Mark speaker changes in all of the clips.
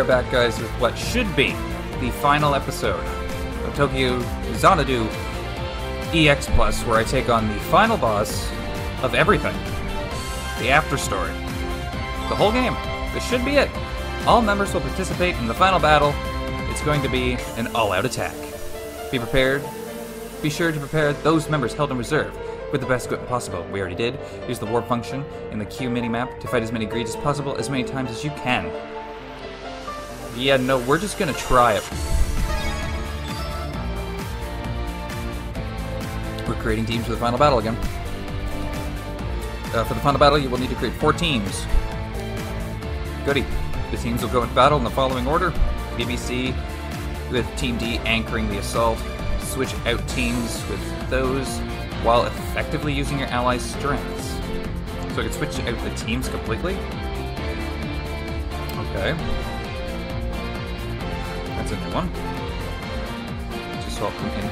Speaker 1: back, guys, with what should be the final episode of Tokyo Xanadu EX Plus, where I take on the final boss of everything. The after story. The whole game. This should be it. All members will participate in the final battle. It's going to be an all-out attack. Be prepared. Be sure to prepare those members held in reserve with the best equipment possible. We already did. Use the warp function in the Q mini-map to fight as many greeds as possible, as many times as you can. Yeah, no, we're just gonna try it. We're creating teams for the final battle again. For the final battle, you will need to create 4 teams. Goody. The teams will go into battle in the following order. BBC with Team D anchoring the assault. Switch out teams with those while effectively using your allies' strengths. So I can switch out the teams completely? Okay. That's a new one. Just swap them in.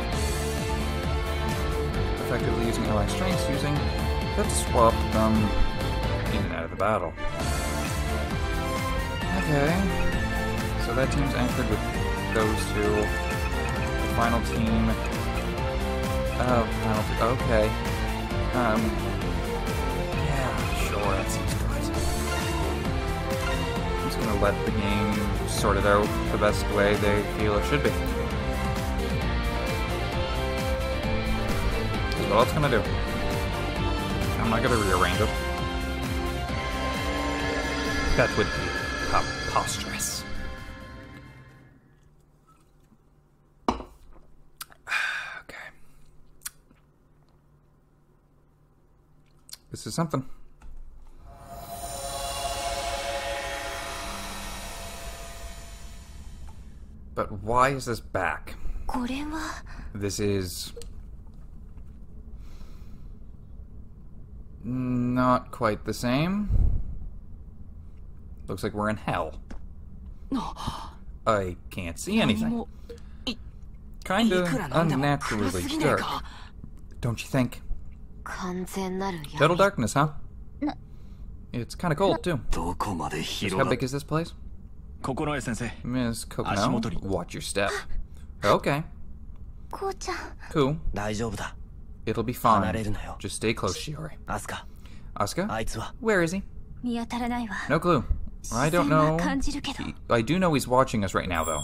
Speaker 1: Effectively using allied strengths, using that to swap them in and out of the battle. Okay. So that team's anchored with those two. The final team. Oh, final team. Okay. Yeah, sure, that seems good. I'm just gonna let the game sort it out the best way they feel it should be. That's all it's gonna do. I'm not gonna rearrange it. That would be preposterous. Okay. This is something. But why is this back? This is not quite the same. Looks like we're in hell. I can't see anything. Kinda unnaturally dark. Don't you think? Total darkness, huh? It's kinda cold, too. Just how big is this place? Miss Kokono, watch your step. Okay. Cool. It'll be fine. Just stay close, Shiori. Asuka? Where is he? No clue. I don't know. I do know he's watching us right now, though.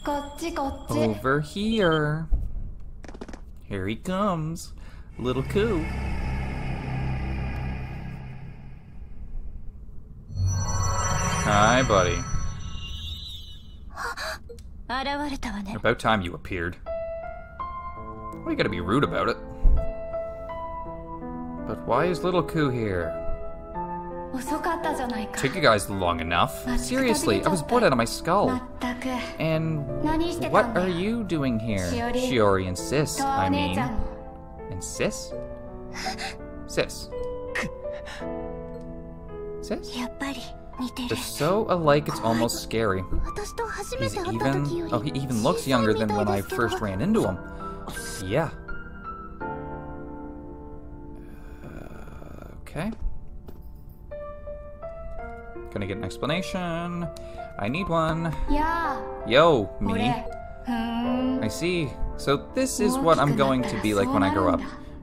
Speaker 1: Over here. Here he comes. Little Ku. Hi, buddy. About time you appeared. Why you gotta be rude about it? But why is Little Ku here? Took you guys long enough. Seriously, I was bored out of my skull. And what are you doing here? Shiori and Sis, I mean. And Sis? Sis. Sis? They're so alike it's almost scary. He even looks younger than when I first ran into him. Yeah. Okay. Gonna get an explanation. I need one. Yo, me. I see. So this is what I'm going to be like when I grow up.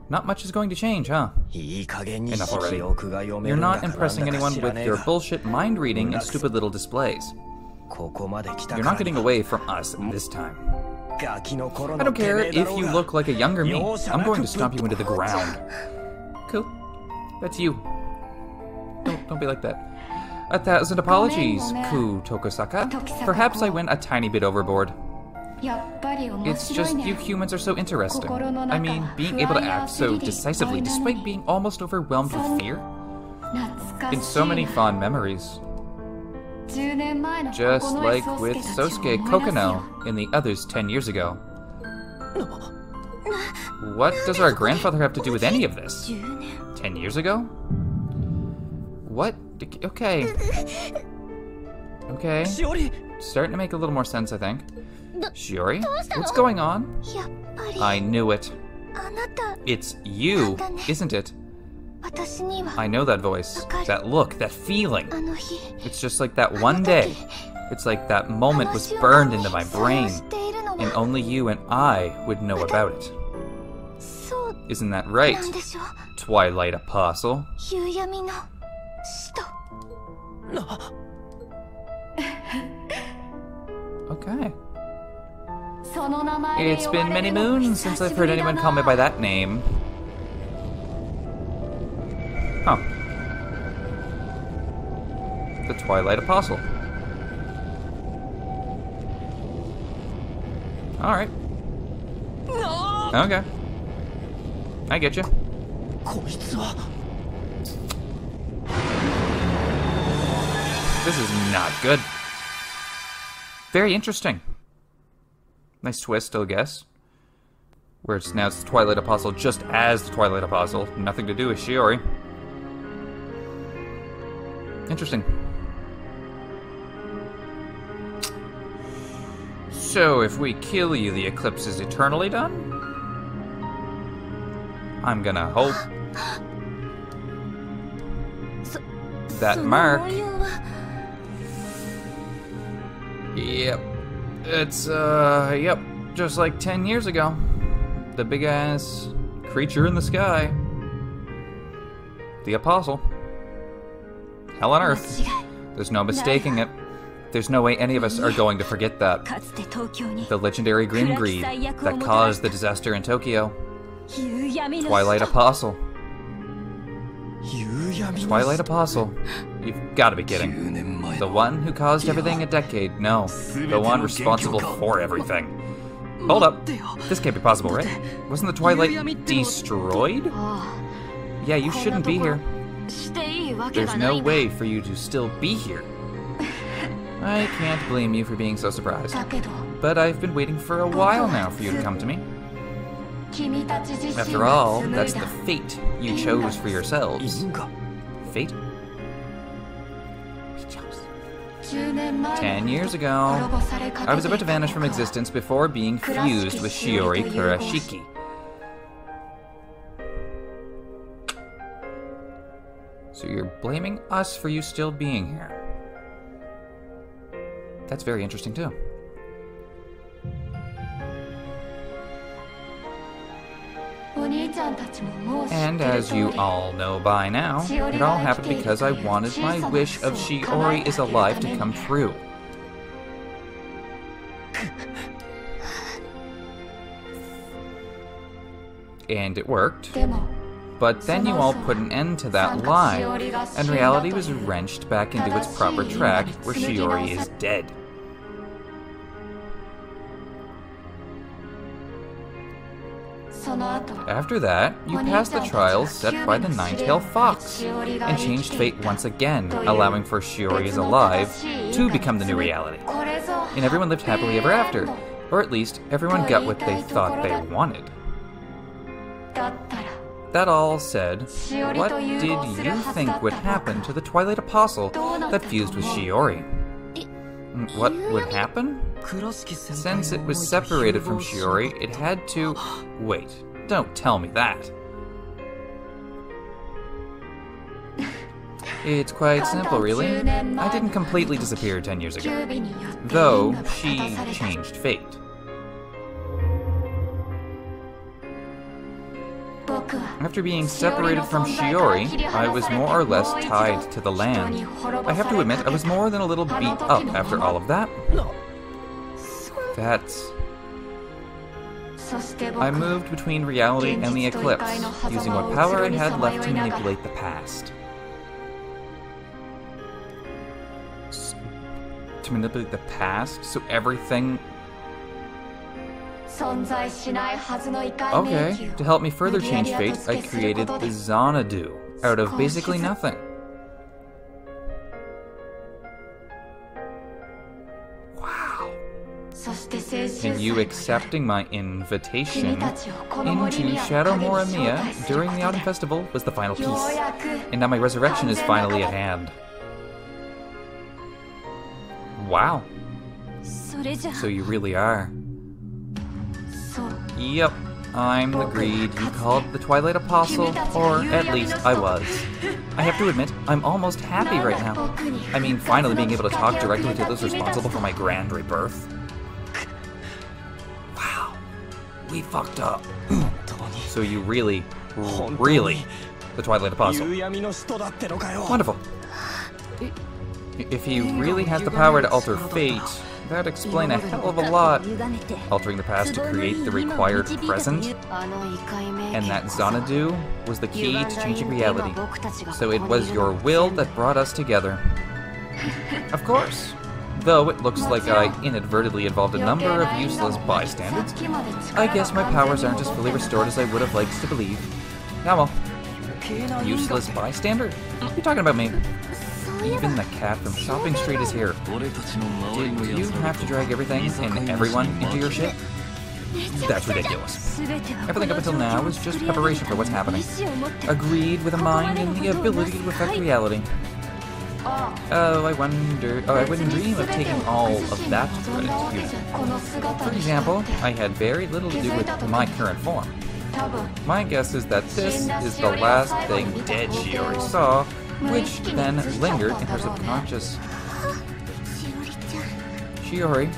Speaker 1: Not much is going to change, huh? Enough already. You're not impressing anyone with your bullshit mind reading and stupid little displays. You're not getting away from us this time. I don't care if you look like a younger me. I'm going to stomp you into the ground. Cool. That's you. Don't be like that. 1,000 apologies, Ku Tokosaka. Perhaps I went a tiny bit overboard. It's just you humans are so interesting. I mean, being able to act so decisively despite being almost overwhelmed with fear. In so many fond memories. Just like with Sosuke Kokono and the others 10 years ago. What does our grandfather have to do with any of this? 10 years ago? What? Okay. Okay. Starting to make a little more sense, I think. Shiori? What's going on? I knew it. It's you, isn't it? I know that voice, that look, that feeling. It's just like that one day It's like that moment was burned into my brain, and only you and I would know about it. Isn't that right, Twilight Apostle? Okay. It's been many moons since I've heard anyone call me by that name. Huh. The Twilight Apostle. Alright. Okay. I get you. This is not good. Very interesting. Nice twist, I guess. Where it's now it's the Twilight Apostle just as the Twilight Apostle. Nothing to do with Shiori. Interesting. So, if we kill you, the eclipse is eternally done? I'm gonna hope. That mark. Yep. It's, yep. Just like 10 years ago. The big-ass creature in the sky. The Apostle. Hell on Earth. There's no mistaking it. There's no way any of us are going to forget that. The legendary Grim Greed that caused the disaster in Tokyo. Twilight Apostle. Twilight Apostle. You've got to be kidding. The one who caused everything a decade. No. The one responsible for everything. Hold up. This can't be possible, right? Wasn't the Twilight destroyed? Yeah, you shouldn't be here. There's no way for you to still be here. I can't blame you for being so surprised. But I've been waiting for a while now for you to come to me. After all, that's the fate you chose for yourselves. Fate? 10 years ago, I was about to vanish from existence before being fused with Shiori Kurashiki. So you're blaming us for you still being here. That's very interesting too. And as you all know by now, it all happened because I wanted my wish of Shiori is alive to come true. And it worked. But then you all put an end to that lie, and reality was wrenched back into its proper track where Shiori is dead. After that, you passed the trials set by the Nine-Tailed Fox, and changed fate once again, allowing for Shiori is alive to become the new reality. And everyone lived happily ever after, or at least everyone got what they thought they wanted. That all said, what did you think would happen to the Twilight Apostle that fused with Shiori? What would happen? Since it was separated from Shiori, it had to... Wait, don't tell me that. It's quite simple, really. I didn't completely disappear 10 years ago, though she changed fate. After being separated from Shiori, I was more or less tied to the land. I have to admit, I was more than a little beat up after all of that. I moved between reality and the eclipse, using what power I had left to manipulate the past. To manipulate the past? So everything... Okay, to help me further change fate, I created the Xanadu, out of basically nothing. Wow. And you accepting my invitation into Shadow Moramiya during the Autumn Festival was the final piece. And now my resurrection is finally at hand. Wow. So you really are. Yep, I'm the greed you called the Twilight Apostle, or at least I was. I have to admit, I'm almost happy right now. I mean, finally being able to talk directly to those responsible for my grand rebirth. Wow, we fucked up. So you really, the Twilight Apostle. Wonderful. If he really has the power to alter fate, that'd explain a hell of a lot. Altering the past to create the required present. And that Xanadu was the key to changing reality. So it was your will that brought us together. Of course. Though it looks like I inadvertently involved a number of useless bystanders, I guess my powers aren't as fully restored as I would have liked to believe. Now well. Useless bystander? You're talking about me. Even the cat from Shopping Street is here. Did you have to drag everything and everyone into your ship? That's ridiculous. Everything up until now was just preparation for what's happening. Agreed with a mind and the ability to affect reality. Oh, I wouldn't dream of taking all of that credit to you. For example, I had very little to do with my current form. My guess is that this is the last thing dead Shiori saw, which then lingered in her subconscious. Shiori.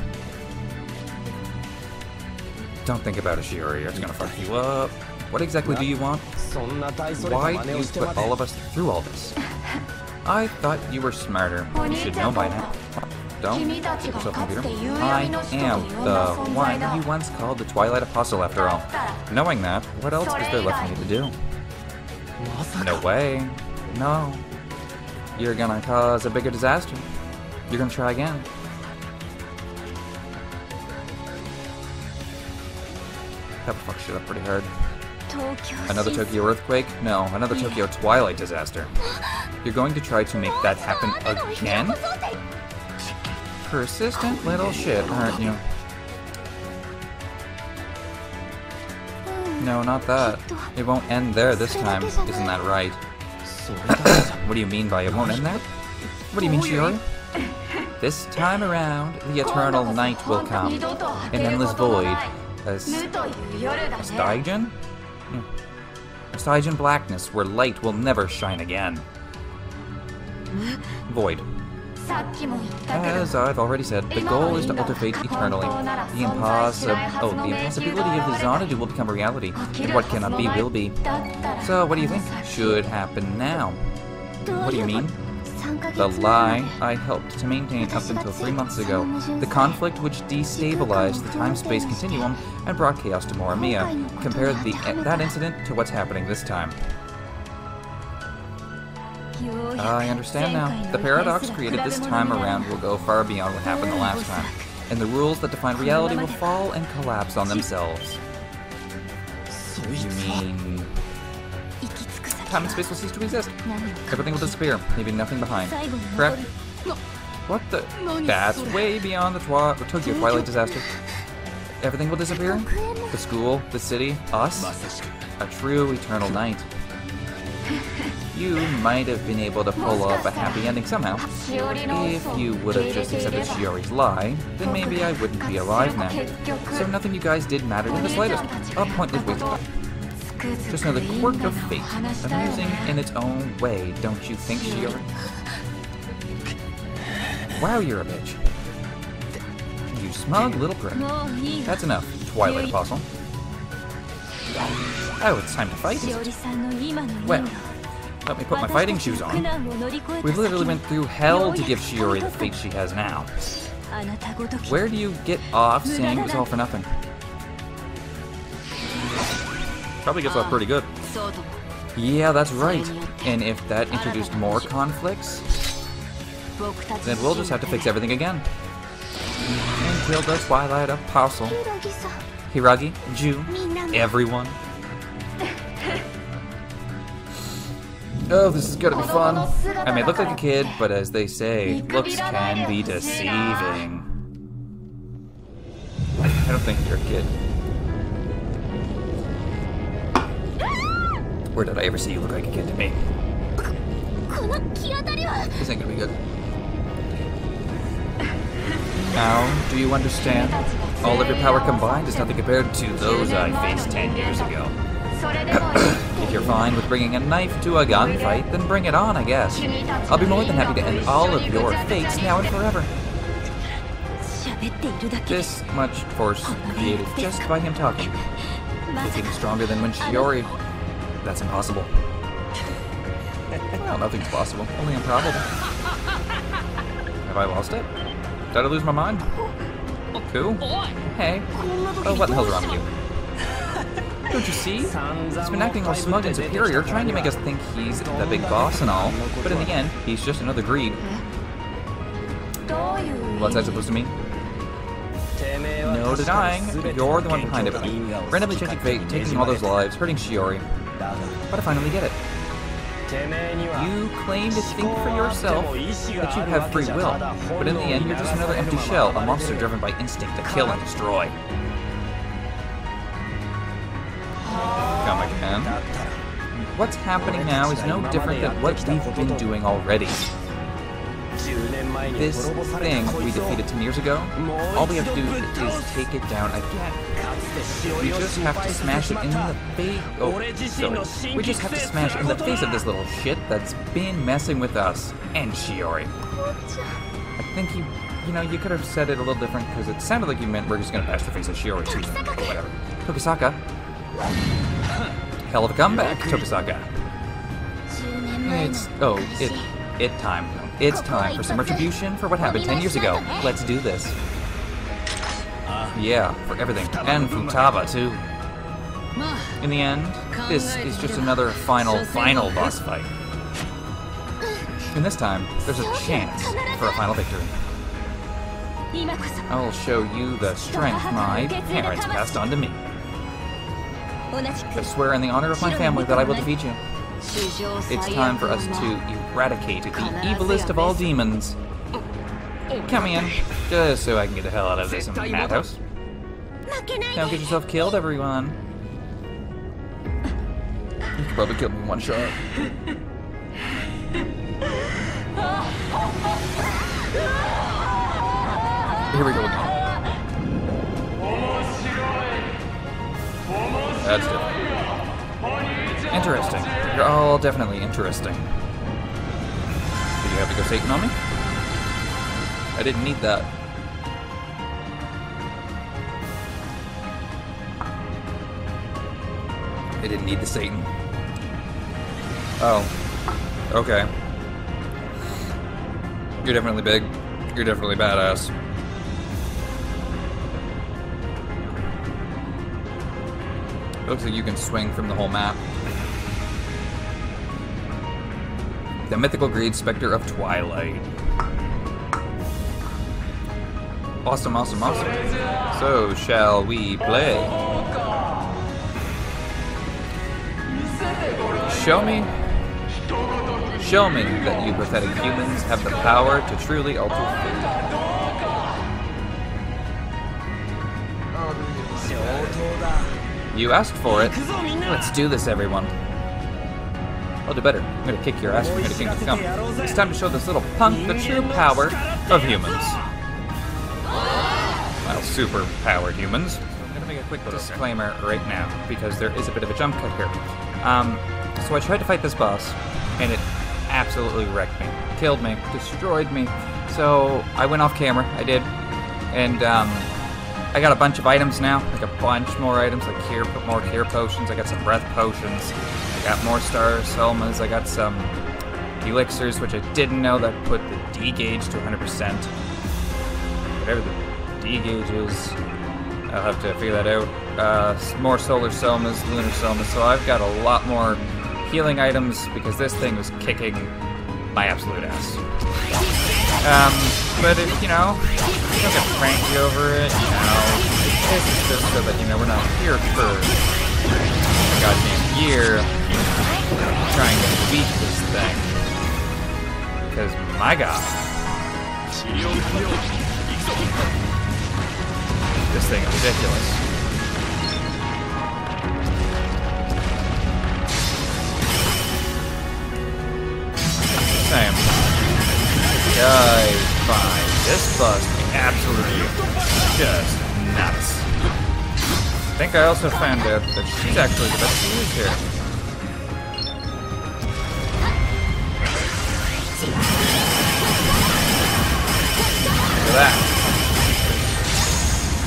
Speaker 1: Don't think about it, Shiori, it's gonna fuck you up. What exactly do you want? Why do you put all of us through all this? I thought you were smarter. You should know by now. Don't get yourself, computer. I am the one you once called the Twilight Apostle, after all. Knowing that, what else is there left for me to do? No way. No. You're gonna cause a bigger disaster. You're gonna try again. That fucked shit up pretty hard. Another Tokyo earthquake? No, another Tokyo Twilight disaster. You're going to try to make that happen again? Persistent little shit, aren't you? No, not that. It won't end there this time, isn't that right? What do you mean by it won't end there? What do you mean, Shiori? This time around, the eternal night will come. An endless void. A Stygian? A Stygian blackness where light will never shine again. Void. As I've already said, the goal is to alter fate eternally. The impossibility of the Xanadu will become a reality, and what cannot be will be. So, what do you think should happen now? What do you mean? The lie I helped to maintain up until 3 months ago. The conflict which destabilized the time-space continuum and brought chaos to Morimiya. Compare that incident to what's happening this time. I understand now. The paradox created this time around will go far beyond what happened the last time, and the rules that define reality will fall and collapse on themselves. You mean... time and space will cease to exist. Everything will disappear, leaving nothing behind. Correct? What the... That's way beyond the Tokyo Twilight disaster. Everything will disappear? The school, the city, us? A true eternal night. You might have been able to pull off a happy ending somehow. If you would have just accepted Shiori's lie, then maybe I wouldn't be alive now. So nothing you guys did mattered in the slightest. A pointless waste of time. Just another quirk of fate. Amusing in its own way, don't you think, Shiori? Wow, you're a bitch. You smug little prick. That's enough, Twilight Apostle. Oh, it's time to fight. Well, let me put my fighting shoes on. We've literally went through hell to give Shiori the fate she has now. Where do you get off saying it was all for nothing? Probably gets off pretty good. Yeah, that's right. And if that introduced more conflicts, then we'll just have to fix everything again. And kill the Twilight Apostle. Hiragi, Ju, everyone. Oh, this is gonna be fun. I may look like a kid, but as they say, looks can be deceiving. I don't think you're a kid. Where did I ever see you look like a kid to me? This ain't gonna be good. Now, do you understand? All of your power combined is nothing compared to those I faced 10 years ago. If you're fine with bringing a knife to a gunfight, then bring it on, I guess. I'll be more than happy to end all of your fates now and forever. This much force created just by him talking. Looking stronger than when Shiori. That's impossible. Well, nothing's possible, only improbable. Have I lost it? Did I lose my mind? Cool. Hey. Oh, what the hell's wrong with you? Don't you see? He's been acting all smug and superior, trying to make us think he's the big boss and all. But in the end, he's just another greed. What's that supposed to mean? No denying, you're the one behind everything. Randomly changing fate, taking all those lives, hurting Shiori. But I finally get it. You claim to think for yourself that you have free will, but in the end you're just another empty shell, a monster driven by instinct to kill and destroy. Come again? What's happening now is no different than what we've been doing already. This thing we defeated 10 years ago, all we have to do is take it down again. We just have to smash it in the face. Oh, sorry. We just have to smash in the face of this little shit that's been messing with us and Shiori. I think you could have said it a little different because it sounded like you meant we're just gonna bash the face of Shiori too. But whatever. Tokisaka. Hell of a comeback, Tokisaka. It's time for some retribution for what happened 10 years ago. Let's do this. Yeah, for everything. And Futaba, too. In the end, this is just another final boss fight. And this time, there's a chance for a final victory. I'll show you the strength my parents passed on to me. I swear in the honor of my family that I will defeat you. It's time for us to eradicate the evilest of all demons. Come in, just so I can get the hell out of this madhouse. Don't get yourself killed, everyone. You could probably kill me in one shot. Here we go again. That's different. Interesting. You're all definitely interesting. Did you have to go Satan on me? I didn't need that. I didn't need the Satan. Oh. Okay. You're definitely big. You're definitely badass. Looks like you can swing from the whole map. The mythical greed specter of Twilight. Awesome, awesome, awesome. So, shall we play? Show me that you pathetic humans have the power to truly alter fate. You asked for it. Let's do this, everyone. I'll do better. I'm gonna kick your ass from here to Kingdom Come. It's time to show this little punk the true power of humans. Well, super powered humans. So I'm gonna make a quick disclaimer right now, because there is a bit of a jump cut here. So I tried to fight this boss, and it absolutely wrecked me. Killed me. Destroyed me. So I went off camera. I did. And, I got a bunch of items now, like a bunch more items, like more cure potions. I got some breath potions. I got more star somas. I got some elixirs, which I didn't know that put the D gauge to 100%. Whatever the D gauge is, I'll have to figure that out. More solar somas, lunar somas. So I've got a lot more healing items because this thing was kicking my absolute ass. But if, don't get cranky over it, this is just so that, we're not here for a goddamn year trying to beat this thing. Because, my god. This thing is ridiculous. Same. Die fine. This boss absolutely just nuts. I think I also found out that she's actually the best to use here. Look at that.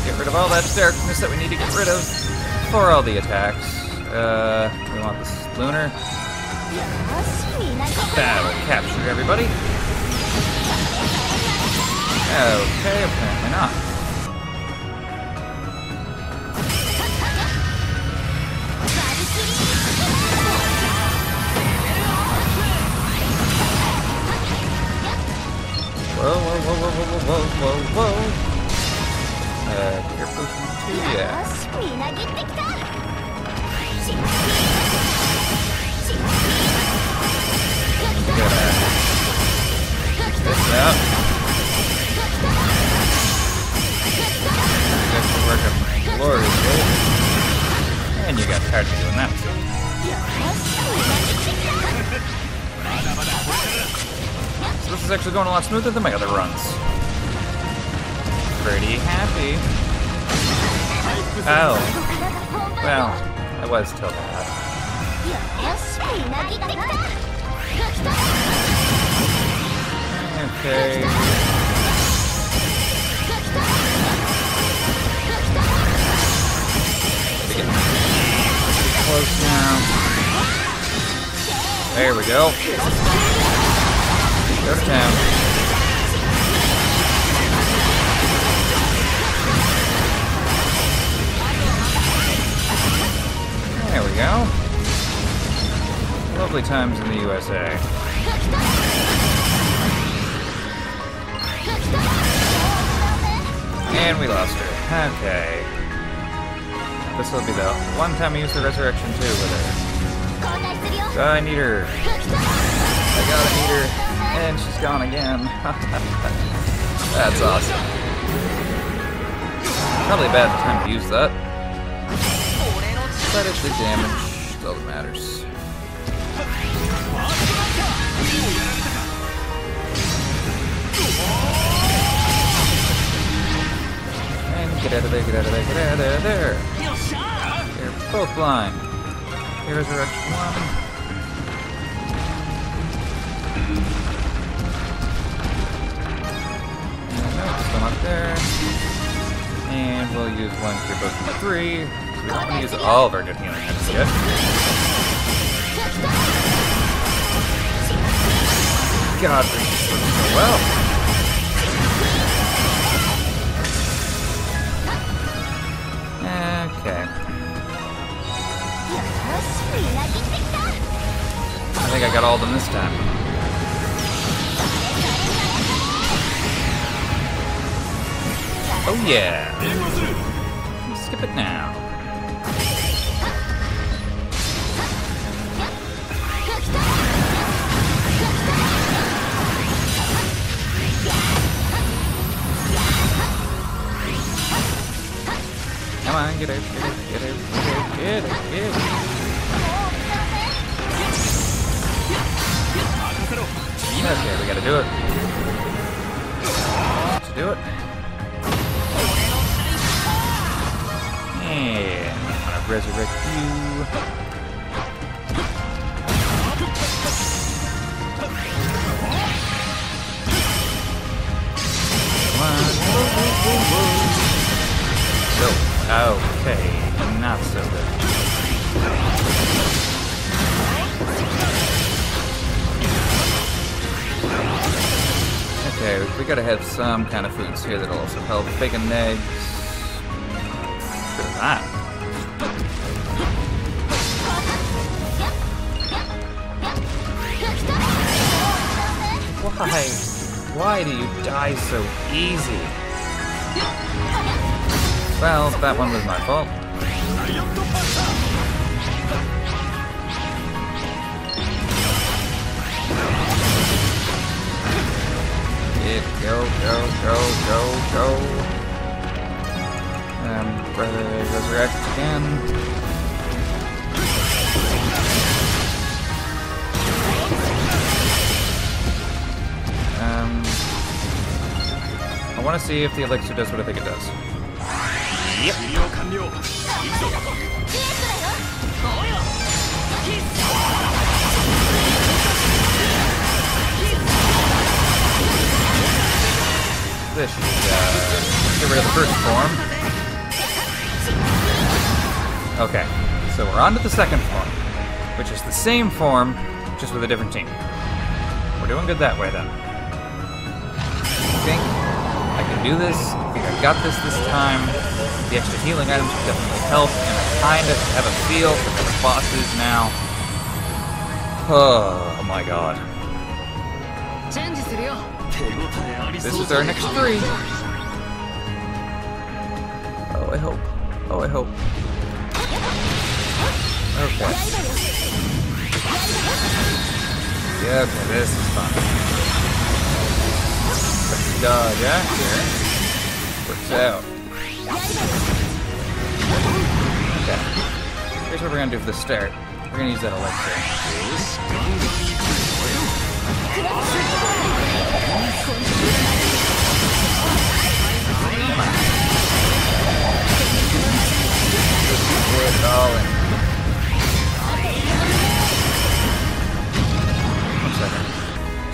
Speaker 1: Get rid of all that darkness that we need to get rid of for all the attacks. We want this lunar. That'll capture everybody. Okay, apparently not. Whoa, whoa, whoa, whoa, whoa, whoa, whoa, whoa. Your potion too, yeah. This up. You guys can work up gloriously. And you got tired of doing that too. So this is actually going a lot smoother than my other runs. Pretty happy. Oh. Well, I was till that. Okay. Getting close now. There we go. Go to town. There we go. Lovely times in the USA. And we lost her. Okay. This will be the one time I use the resurrection too with her. So I need her. I gotta need her. And she's gone again. That's awesome. Probably a bad time to use that. But it's the damage. That's all that matters. And get out of there, get out of there, get out of there. You're both blind. Here's resurrection one. Still not there. And we'll use one cure both from 3. So we don't want to use all of our good healing items yet. God, this is working so well. Okay. I think I got all of them this time. Oh yeah! Skip it now. Come on, get out, get out, get out, get out, get out. Okay, we gotta do it. Let's do it. And I'm gonna resurrect you. Come on. So, okay, not so good. Okay, we gotta have some kind of foods here that'll also help. Bacon and eggs. Sure that. Why? Why do you die so easy? Well, that one was my fault. Go, go, go, go, go. Resurrect again. I want to see if the elixir does what I think it does. Yep. This should get rid of the first form. Okay, so we're on to the second form, which is the same form, just with a different team. We're doing good that way then. I think I can do this. I think I got this time. The extra healing items will definitely help, and I kind of have a feel for where the boss is now. Oh my god. This is our next 3. Oh, I hope. Oh, I hope. Okay. Yeah, okay, this is fun. Let's dodge after. Works out. Okay. Here's what we're gonna do for the start. We're gonna use that elixir. Get it all in. 1 second.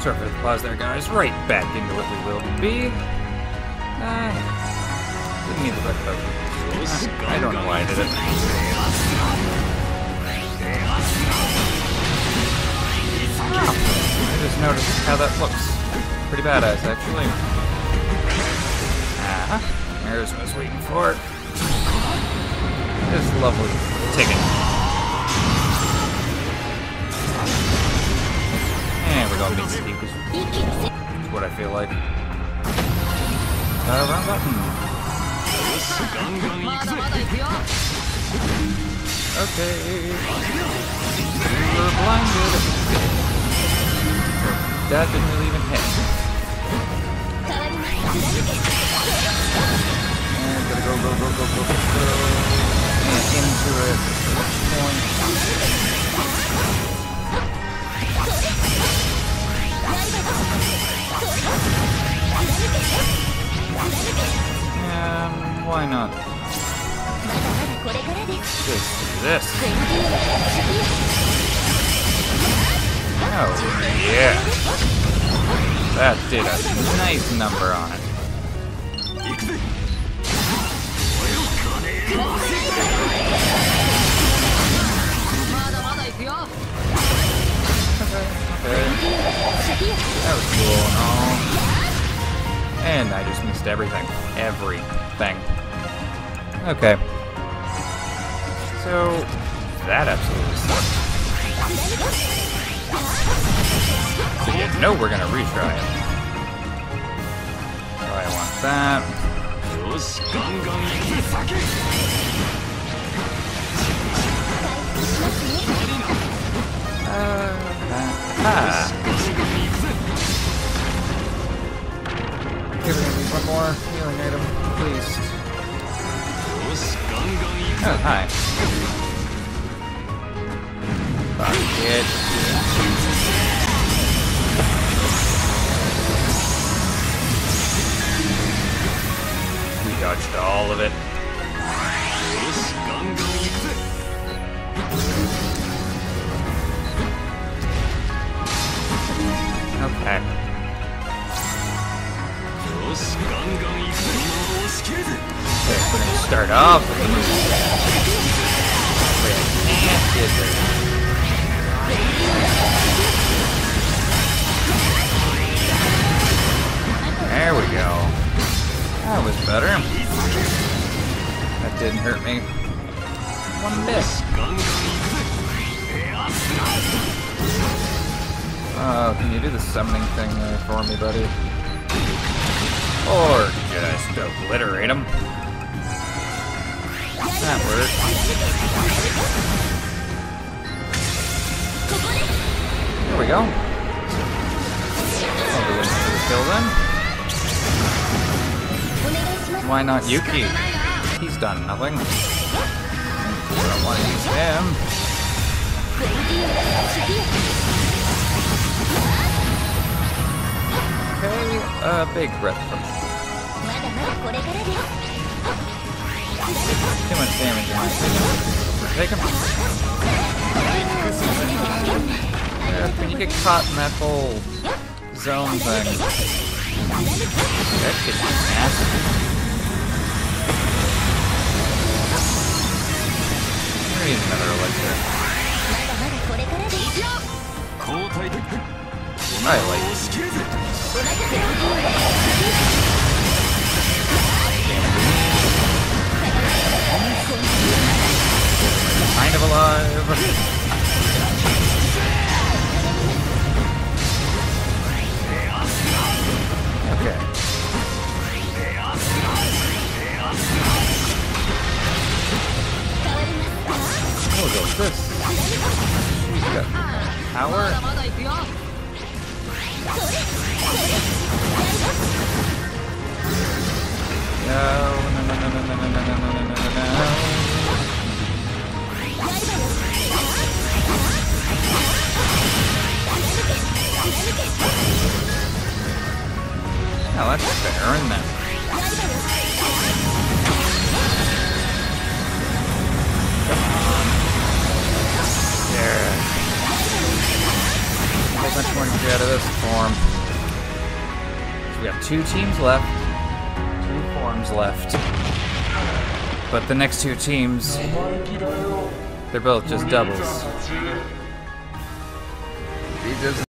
Speaker 1: Sorry for the pause there, guys. Right back into what we will be. Didn't need the red potion. I don't know why I did it. I just noticed how that looks. Pretty badass, actually. There's what I was waiting for. This lovely ticket. And we're going to meet Steve. That's what I feel like. Wrong button. Okay. We were blinded. That didn't really even hit. And gotta go. And into it. Point. Why not? Just do this. Oh, yeah. That did a nice number on it. Okay. That was cool and all. And I just missed everything. Everything. Okay. So, that absolutely sucks. So you know we're gonna retry it. So I want that. Give me one more healing item, please. Oh, hi. Fuck it. We dodged all of it. Okay. Okay, we're gonna start off with the move. Wait, I can't get there. There we go. That was better. That didn't hurt me one bit. Can you do the summoning thing there for me, buddy? Or just obliterate him. That worked. There we go. I'll go in for the kill then. Why not Yuki? He's done nothing. I don't want to use him. Okay, big breath push. Too much damage in my opinion. Take him. When you get caught in that whole zone thing, that gets nasty. I need another elixir. I like it. Kind of alive. Okay. We'll go with this. She's got power. No. Oh, that's fair, isn't it? Come on. There. How much more to get out of this form? So we have 2 teams left. 2 forms left. But the next 2 teams, they're both just doubles.